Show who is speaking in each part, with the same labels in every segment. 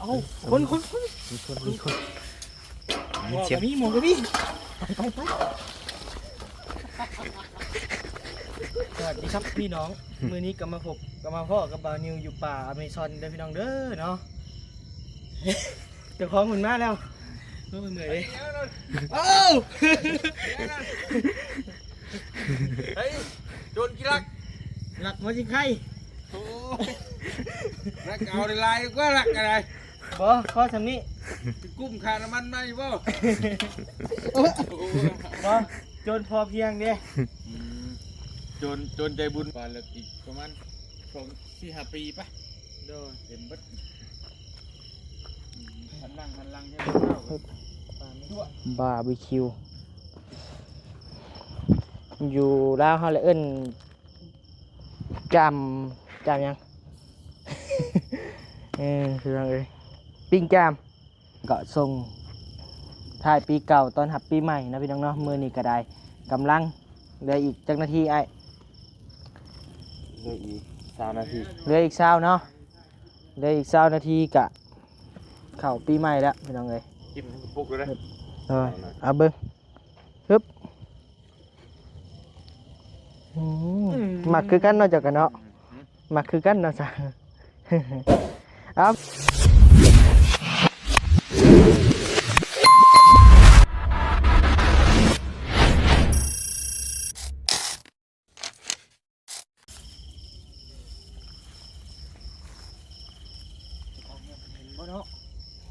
Speaker 1: เอาคน
Speaker 2: มีคน
Speaker 1: หมอกกับพี่หมอกกับพี่ไปสวัสดีครับพี่น้องมื้อนี้ก็มาพบกับมาพ่อกับบาวนิวอยู่ป่าอเมซอนเด้อพี่น้องเด้อเนาะเจ้าของหุ่นมาแล้วเหนื่อยเลยเอ้า
Speaker 3: เฮ้ยโดนกี่ลัก
Speaker 1: หลักมาจริงใคร
Speaker 3: โอ้ลักเอาในลายก็ลักอะไร
Speaker 1: บ่ข้อทำนี้
Speaker 3: กุ้มขาน้ำมันมาอยู่บ่
Speaker 1: บ่โจนพอเพียงเด้
Speaker 3: โจนใจบุญป่าเลิกอีกประมาณ4-5 ปีป่ะ
Speaker 1: โดน
Speaker 3: เต็มบัดหันหลังใช่ไหม
Speaker 1: บาร์บีคิวอยู่ลาวเฮาเลยเอิ้นจำยัง คือว่าเอ้ยปิ้งจามก็ส่งถ่ายปีเก่าตอนหับปีใหม่นะพี่น้องเนาะมื้อนี้ก็ได้กำลังเหลืออีกจักนาทีไอ้
Speaker 2: เหลืออีก3 นาที
Speaker 1: เหลืออีก20เนาะเหลืออีก20นาทีกะเข้าปีใหม่แล้วพี่น้องเอ้ย
Speaker 3: กินปุกเลย
Speaker 1: เอาเบิ่งฮึบมักคือกันเนาะเจ้ากันเนาะมักคือกันเนาะจ้ะ เอา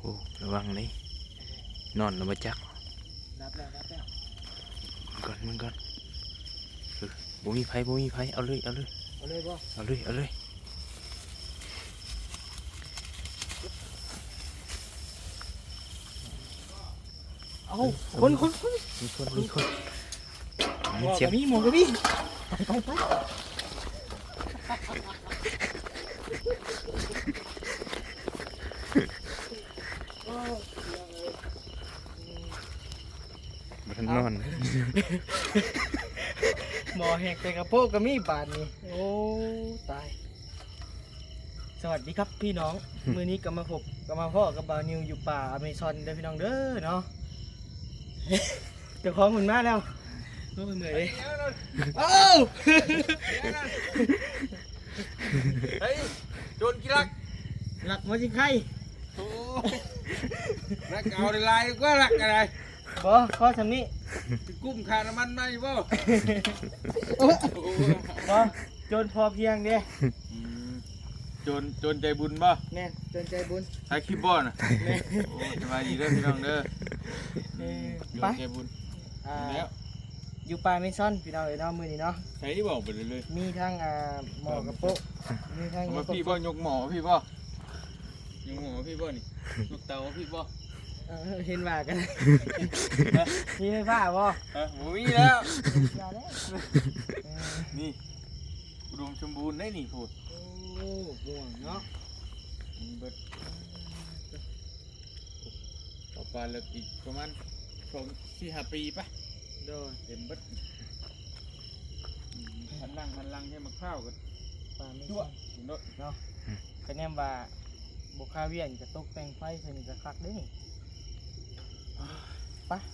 Speaker 2: โอ้ระวังนี่นอนแล้วมาจัก
Speaker 1: รับแล้ว
Speaker 2: มันก่อนบ่มีไผเอาเลย
Speaker 1: เอาเลยบ่
Speaker 2: เอาเลย
Speaker 1: เอาคน
Speaker 2: มีคน
Speaker 1: หมอก
Speaker 2: เสีย
Speaker 1: กั
Speaker 2: ง
Speaker 1: บพี่หมอกกับพี่ไป
Speaker 2: มันนอน
Speaker 1: หมอแหกแต่กระโปงกับมีบาดนี่โอ้ตายสวัสดีครับพี่น้อง มื้อนี้ก็มาพบกับมาพ่อกับบาวนิวอยู่ป่าอเมซอนเด้อพี่น้องเด้อเนาะ เจ้าของหุ่นมาแล้วเหนื่อยเลยเอ้า
Speaker 3: เฮ้ยโดนกี่ลัก
Speaker 1: หลักมาจริงใคร
Speaker 3: โอ้ลักเอาในลายก็ลักอะไร
Speaker 1: บ่ข้อทำนี้
Speaker 3: กุ้มขาน้ำมันมาอยู่บ่
Speaker 1: บ่โจนพอเพียงเด้
Speaker 3: โจนใจบุญบ่
Speaker 1: แน่โจนใจบุญ
Speaker 3: ถ่ายคลิปบ่น่ะ
Speaker 1: แน่
Speaker 3: โอ้สบายดีเด้อพี่น้องเด้อโจ
Speaker 1: ไป
Speaker 3: นใจบุญ แล้ว
Speaker 1: อยู่ป่าเมซอนพี่น้องเอ้ยเนาะมื้อนี้เนาะ
Speaker 3: ใช้ที่บอกไปเลย
Speaker 1: มีทั้งหมอกระโปะมีทั้ง
Speaker 3: เอามาพี่บ่ยกหมอพี่บ่ยกหมอพี่บ่นี่ยกเตาพี่บ่
Speaker 1: เห็นว่ากัน มีไฟฟ้าบ่
Speaker 3: หมูมีแล้ว
Speaker 1: อย่าแล้ว
Speaker 3: นี่อุดมสมบูรณ์ได้นี่พูด
Speaker 1: โอ้ม่วงเนาะ
Speaker 3: เบิดต่อไปเลิกอีกประมาณ4-5 ปีป่ะ
Speaker 1: โดน
Speaker 3: เต็มเบิดหันหลังให้มาข้าวกัน
Speaker 1: ป่าเมซ
Speaker 3: ชั่ว
Speaker 1: อน
Speaker 3: คุณโดด
Speaker 1: เนาะคะแนนว่าบุคาเวียนจะตกแต่งไฟใส่นี่ก็คักเด้นี่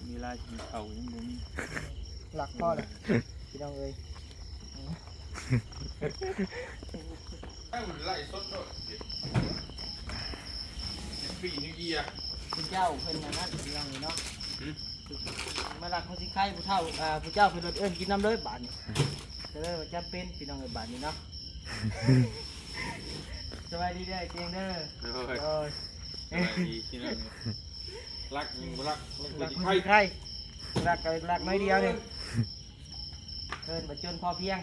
Speaker 3: มีลายสีเขายังบ่มี
Speaker 1: หลักพ่อเลยพี่น้องเอ้ย
Speaker 3: ไล่สดโดดปีนิเกีย
Speaker 1: คุณเจ้าเพิ่นมานั่นพี่น้องเอ้ยเนาะมาหลักเขาสิไข่ผู้เฒ่าผู้เจ้าเพิ่นรถเอิ้นกินน้ำเลยบาดนี้ก็เลยว่าจำเป็นพี่น้องเอ้ยบาดนี้เนาะ สบายดีเด้อเจียงเด้อ
Speaker 3: โอ้ย
Speaker 1: โอ้ย
Speaker 3: สบายดีที่นั่นรักยังบ่รัก
Speaker 1: หลัก
Speaker 3: สิ
Speaker 1: ผู้
Speaker 3: ไข่
Speaker 1: สิไข่หลักก็หลักน้อยเดียวนี่เพิ่นบ่จนพอเพียง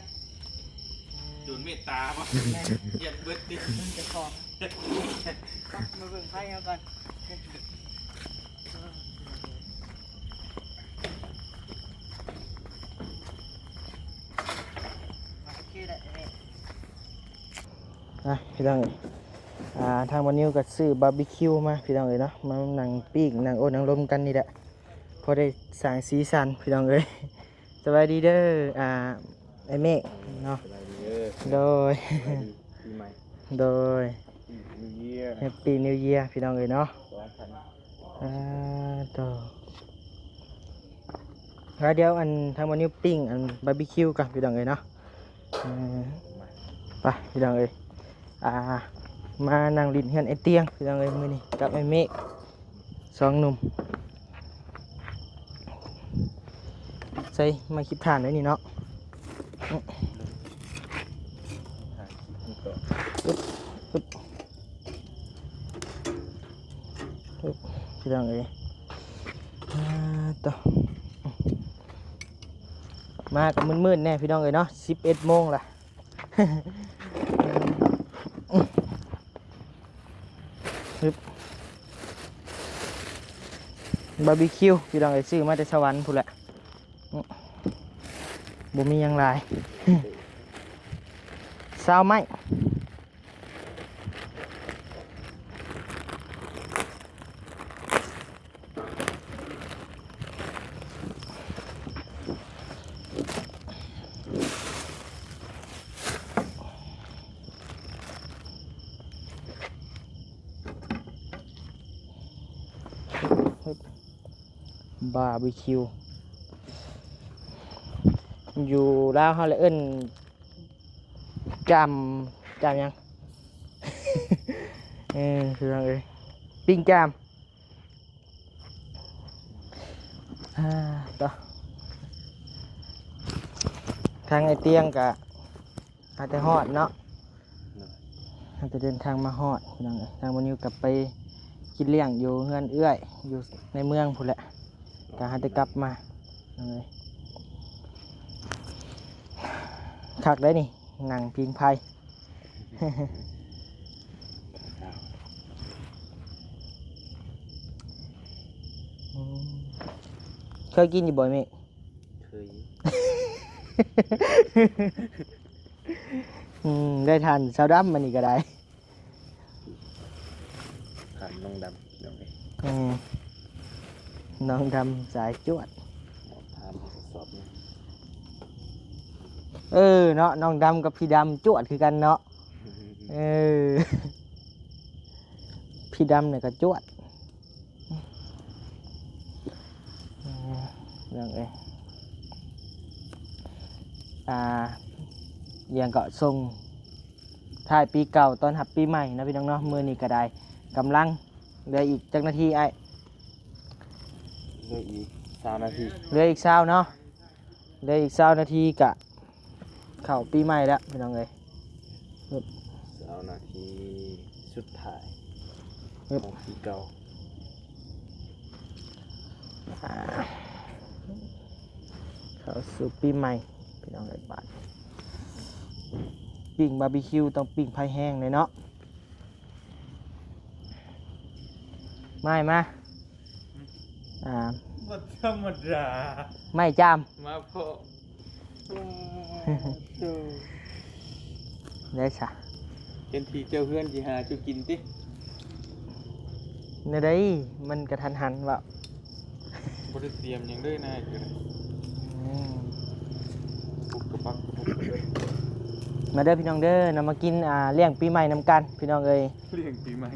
Speaker 3: จูนเมตตาป่ะ
Speaker 1: แม่น
Speaker 3: เยียดเบิดดิ
Speaker 1: เพิ่นจะขอบมาเบิ่งไข่เอาก่อนโอเคได้พี่น้องทางวันนี้ก็ซื้อบาร์บีคิวมาพี่น้องเอ้ยเนาะมานั่งปิ้งนั่งโอ้นั่งลมกันนี่แหละพอได้สร้างสีสันพี่น้องเอ้ยสบายดีเด้อไอ้เมฆเนาะโดย
Speaker 2: ปีใหม่
Speaker 1: โดย
Speaker 3: New Year
Speaker 1: Happy New Year พี่น้องเอ้ยเนาะ ต่อแล้วเดี๋ยวอันทำวันนี้ปิ้งอันบาร์บีคิวกันพี่น้องเอ้ยเนาะไปพี่น้องเอ้ยมานั่งลิ้นเฮือนไอ้เตียงพี่น้องเอ้ยมื้อนี้กับไอ้เมฆสองหนุ่มใส่มาคลิปถ่านไว้นี่เนาะพี่น้องเอ้ยต่อมากับมืดๆแน่พี่น้องเอ้ยเนาะ11 โมงล่ะ บาร์บีคิวพี่น้องเอ้ยซื้อมาแต่สวรรค์พุ่นแหละบ่มีหยังหลาย ซาวไหมบาร์บีคิวอยู่ลาวเฮาเลยเอิ้นจำยัง คือว่าปิ้งจามต่อทางไอเตียงกะอาจจะฮอดเนาะอาจจะเดินทางมาฮอดพี่น้องทางวันนี้กลับไปกินเลี้ยงอยู่เฮือนเอื้อยอยู่ในเมืองพุ่นแหละกะอาจจะกลับมาคักได้นี่หนังพิงไพ่ เคยกินอยู่บ่อยไหม
Speaker 2: เคย
Speaker 1: ได้ทานซาวดำมันอีกก็ได้
Speaker 2: ถามน้องดำน้องเอ้ย
Speaker 1: น้องดำสายจวด
Speaker 2: ถามสอบเนี่ย
Speaker 1: เนาะน้องดำกับพี่ดำจวดคือกันเนาะพี่ดำเนี่ยก็จวดเรื่องยังก็ส่งถ่ายปีเก่าตอนหับปีใหม่นะพี่น้องเนาะมือนี้ก็ได้กำลังเหลืออีกจักนาทีเห
Speaker 2: ลืออีก3 นาที
Speaker 1: ลืออีก20เนาะเหลืออีก20 นาทีกะเข้าปีใหม่แล้วพี่น้องเอ้ย
Speaker 2: 20 นาทีสุดท้ายของปีเก่า
Speaker 1: เข้าสู่ปีใหม่พี่น้องเอ้ยบาดปิ้งบาร์บีคิวต้องปิ้งไผ่แห้งเลยเนาะไม่มา
Speaker 3: บ่ธรรมดา
Speaker 1: ไม่จาม
Speaker 3: มาพอ
Speaker 1: ได้ซะ
Speaker 3: เห็นทีเจ้าเพื่อนสิหาจุกินติ
Speaker 1: ในได้มันกระทันหันว่า
Speaker 3: บ่ได้เตรียมหยังเลยนะก็ได้ปุกกระปักกระปุกเลย
Speaker 1: มาเด้อพี่น้องเด้อนำมากินเลี้ยงปีใหม่นำกันพี่น้องเอ้ย
Speaker 3: เลี้ยงปีใหม่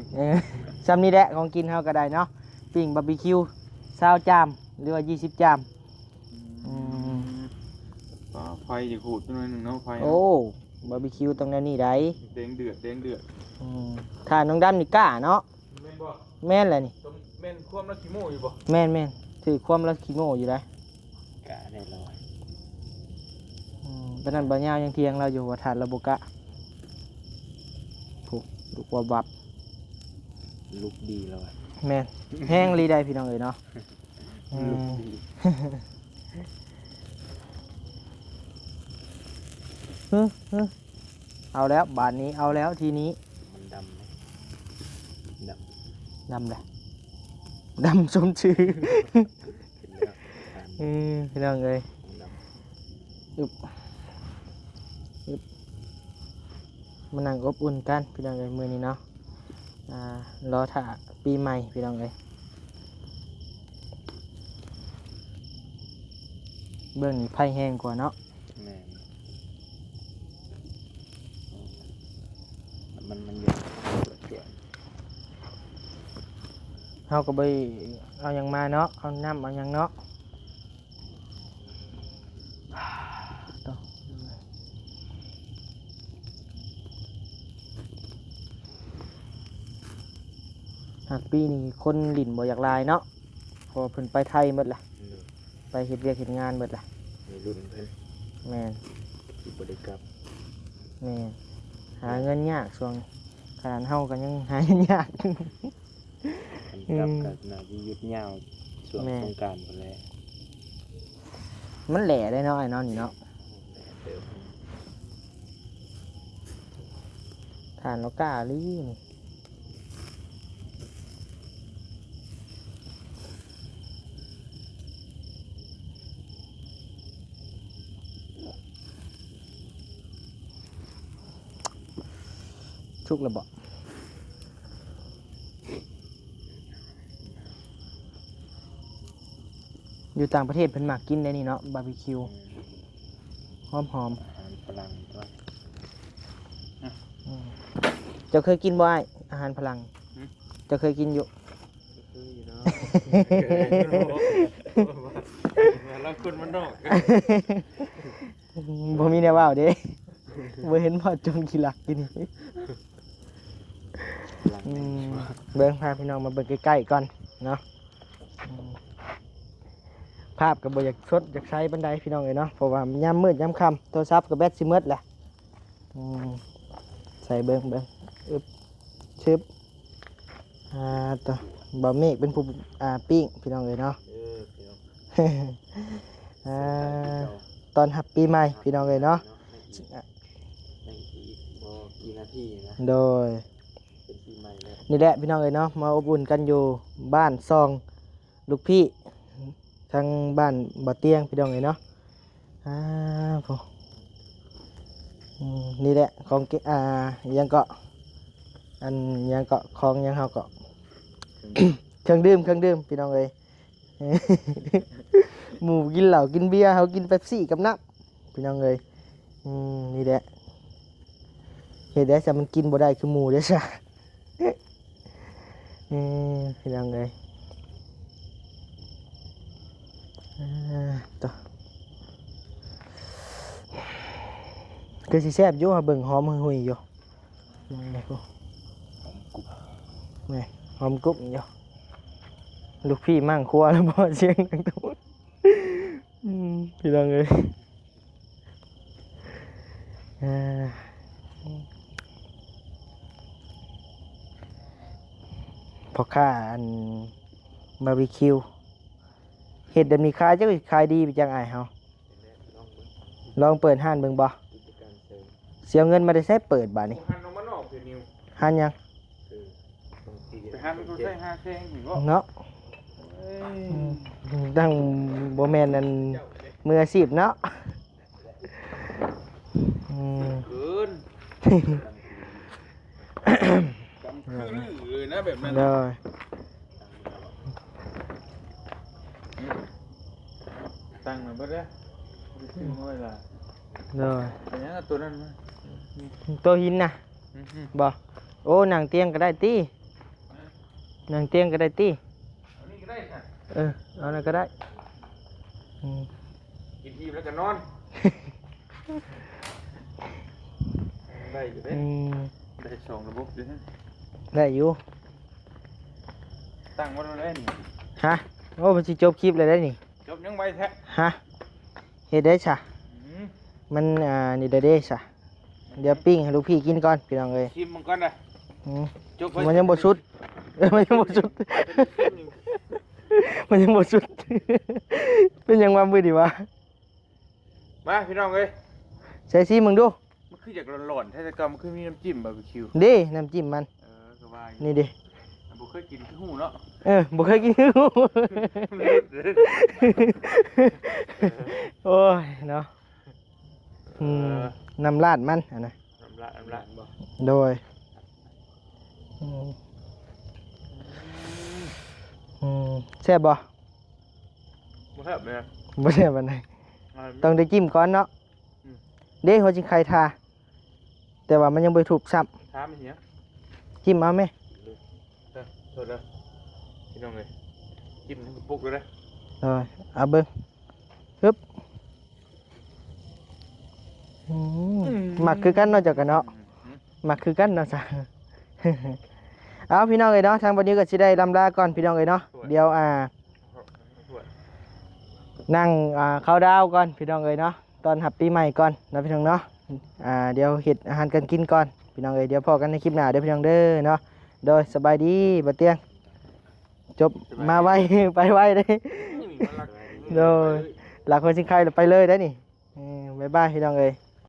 Speaker 1: ซ้ำนี้แหละของกินเฮาก็ได้เนาะปิ้งบาร์บีคิว20 จามหรือว่า20 จาม
Speaker 3: ไฟจะขูดตัวนึงเนาะไฟ
Speaker 1: โอ้บาร์บีคิวตรงนั้นนี่ได้
Speaker 3: แดงเดือด
Speaker 1: ถ้าน้องดำนี่กล้าเนาะ
Speaker 3: แม่นบ่
Speaker 1: แม่นแหละนี่
Speaker 3: แม่นความละขี้โมอยู่บ่
Speaker 1: แม่นถือความรักขี้โง่อยู่ได้
Speaker 2: กะได้ลอย
Speaker 1: ปานนั้นบ่ยาวยังเทียงเราอยู่ว่าทานระบบกะผูกลูกว่าบับ
Speaker 2: ลุกดีลอย
Speaker 1: แม่นแห้งรีได้พี่น้องเอ้ยเนาะ
Speaker 2: ลุกดี
Speaker 1: เอาแล้วบาทนี้เอาแล้วทีนี้
Speaker 2: มันดำไหมดำ
Speaker 1: ดำเลยดำสมชื่อ
Speaker 2: เห็นแล้ว
Speaker 1: พี่น้องเอ้ย
Speaker 2: ดำ
Speaker 1: อึบมานั่งอบอุ่นกันพี่น้องเอ้ยมื้อนี้เนาะรอถ่าปีใหม่พี่น้องเอ้ยเบื้องนี้ไผ่แห้งกว่าเนาะ
Speaker 2: แม่มันเยอะ
Speaker 1: เฮาก็บ่เอาหยังมาเนาะเอาน้ำเอาหยังเนาะต่อหากปีนี้คนลิ้นบ่อยากลายเนาะเพอเพิ่นไปไทยหมดล่ะไปเฮ็ดเวียกเฮ็ดงานหมดล่ะ
Speaker 2: มีรุ่นเพิ่น
Speaker 1: แม่น
Speaker 2: สิบ่ได้กลับ
Speaker 1: แม่นหาเงินยากช่วงขนาดเฮาก็ยังหาเงินยาก
Speaker 2: คันกลับก็น่าสิหยุดยาวช่วง
Speaker 1: แม่
Speaker 2: สงกรานต์พุ่นแหละ
Speaker 1: มันแหล่ได้เนาะไอ้เนาะนี่เนาะ
Speaker 2: เติบ
Speaker 1: ฐานเรากล้าลี่นี่ชุกระบอกอยู่ต่างประเทศเพิ่นมักกินได้นี่เนาะบาร์บีคิวหอม
Speaker 2: อาหารฝรั่งตัว
Speaker 1: เจ้าเคยกินบ่ไอ้อาหารพลังเจ้าเคยกินอยู่
Speaker 2: คืออยู่เนาะ
Speaker 3: แล้วคนมันนอก
Speaker 1: บ่มีแนวว่าวเด้บ่เห็นพ่อจงขี้หลักกินนี่
Speaker 2: ฝรั่ง
Speaker 1: อื
Speaker 2: แม่ง
Speaker 1: ม
Speaker 2: ชัว
Speaker 1: เบิ่งพาพี่น้องมาเบิ่งใกล้ๆก่อนเนาะอืมภาพก็บ่อยากสดอยากใช้บันไดพี่น้องเอ้ยเนาะเพราะว่ายามมืดยามค่ำโทรศัพท์ก็แบตสิหมดแหละอืมใส่เบิ่งอึบชึบตัวบ่เมฆเป็นผู้ปิ้งพี่น้องเอ้ยเนาะ
Speaker 2: พี่น้อง
Speaker 1: อ่าตอนรับปีใหม่พี่น้องเอ้ยเนาะ
Speaker 2: ในอีกบ่กี่นาทีนะ
Speaker 1: โดย
Speaker 2: เป็นปีใหม่แล้ว
Speaker 1: นี่แหละพี่น้องเอ้ยเนาะมาอบอุ่นกันอยู่บ้านซองลูกพี่ทางบ้านบ่อเตียงพี่น้องเอ้ยเนาะพอนี่แหละของยังเกาะอันยังเกาะของยังเฮาเกาะ เครื่องดื่มพี่น้องเอ้ย หมู่กินเหล้ากินเบียร์เฮากินเป๊ปซี่กับน้ำพี่น้องเอ้ยนี่แหละเฮ็ดได้ซะมันกินบ่ได้คือหมู่เด้อซะ พี่น้องเอ้ยต่อคือสิแซ่บอยู่หาเบิ่งหอมหุยๆอยู่นี่กูนี่หอมกรุบอยู่ลูกพี่มั่งครัวแล้วบ่เสียงดังตุ๊ดพี่น้องเอ้ยพอค่าอันบาร์บีคิวเห็ดแบบนี้ขายจะขายดีไปจังไอเฮาลองเปิดห้านเบิ่งบ่
Speaker 2: กิจการเสริม
Speaker 1: เสียเงินมาได้ใช้เปิดบ่านี่
Speaker 3: หันออกมานอกคือนิว
Speaker 1: ห้านยัง
Speaker 2: คือตรงที่
Speaker 3: ไปหันก็ใช้5แข้งหรือว่า
Speaker 1: เนาะตั้งบ่แม่นอันมืออาชีพเนาะ
Speaker 3: เกินกำคือเลยนะแบบนั้น
Speaker 1: เด้อ
Speaker 3: ตั้งมาบ่ได้ถึงน้อยล่ะ
Speaker 1: เด้อ
Speaker 3: เป็นยังตัวนั้นมั้ย
Speaker 1: ตัวหินน่ะบ่โอ้นั่งเตียงก็ได้ตินั่งเตียงก็ได้ติ
Speaker 3: อันนี้ก็ได้ค่ะ
Speaker 1: เอานั่นก็ได้
Speaker 3: กินอิ่มแล้วก็นอน ได้อยู่เด้ ได้2ระบบอยู่ฮะ
Speaker 1: ได้อยู่
Speaker 3: ตั้งไว้แล้วแหละนี่
Speaker 1: ฮะโอ้มันสิจบคลิปเลยได้นี่
Speaker 3: จบยังไวแท้
Speaker 1: ฮะเฮ็ดได้ซะ
Speaker 3: อืม
Speaker 1: มันนี่ได้เด้ซะเดี๋ยวปิ้งให้ลูกพี่กินก่อนพี่น้องเอ้ย
Speaker 3: ชิมมันก่อนนะ จบไป
Speaker 1: มันยังบ่สุดมันยังบ่สุด มันยังบ่สุด เป็นหยังว่ามื้อดีวะ
Speaker 3: มาพี่น้องเอ้ย
Speaker 1: ใส่ซิมึงดู
Speaker 3: มันคือจากหล่อนๆแท้แต่ก็มันคือมีน้ำจิ้มบาร์บีคิว
Speaker 1: เด้น้ำจิ้มมัน
Speaker 3: ก็ว่าอยู่
Speaker 1: นี่เด้
Speaker 3: บ่เคยกินคือหูเนาะ
Speaker 1: บ่เคยกินคือ โอ้ยเนาะน้ำราดมันอันน่ะ
Speaker 3: น้ำละบ่
Speaker 1: โดยแซ่บบ่
Speaker 3: บ่ครับเนี่ย
Speaker 1: บ่แซ่บปานใดต้องได้จิ้มก่อนเนาะเด้หัวจิงไข่ทาแต่ว่ามันยังบ่ถูกซ้ำ
Speaker 3: ถามมันเหี้ย
Speaker 1: จิ้มเอาไหม
Speaker 3: โทษเด้อ
Speaker 2: พี่น้องเลยกินให้มันปุกเลยนะ
Speaker 1: rồi à bưng húp mặc cứ cắn nó cho cả nó mặc cứ cắn nó sao เอาพี่น้องเอ้ยเนาะทางวันนี้ก็สิได้ลำลาก่อนพี่น้องเอ้ยเนาะเดี๋ยวนั่งเข้าดาวก่อนพี่น้องเอ้ยเนาะตอนหับปีใหม่ก่อนนะพี่น้องเนาะเดี๋ยวเฮ็ดอาหารกันกินก่อนพี่น้องเอ้ยเดี๋ยวพอกันในคลิปหน้าเด้อพี่น้องเด้อเนาะโดยสบายดีบ่เตียงจบมาไว ไปไวเด้โดยหลักคนสิงใครไปเลยได้นี่บ๊ายบายพี่น้องเอ้ย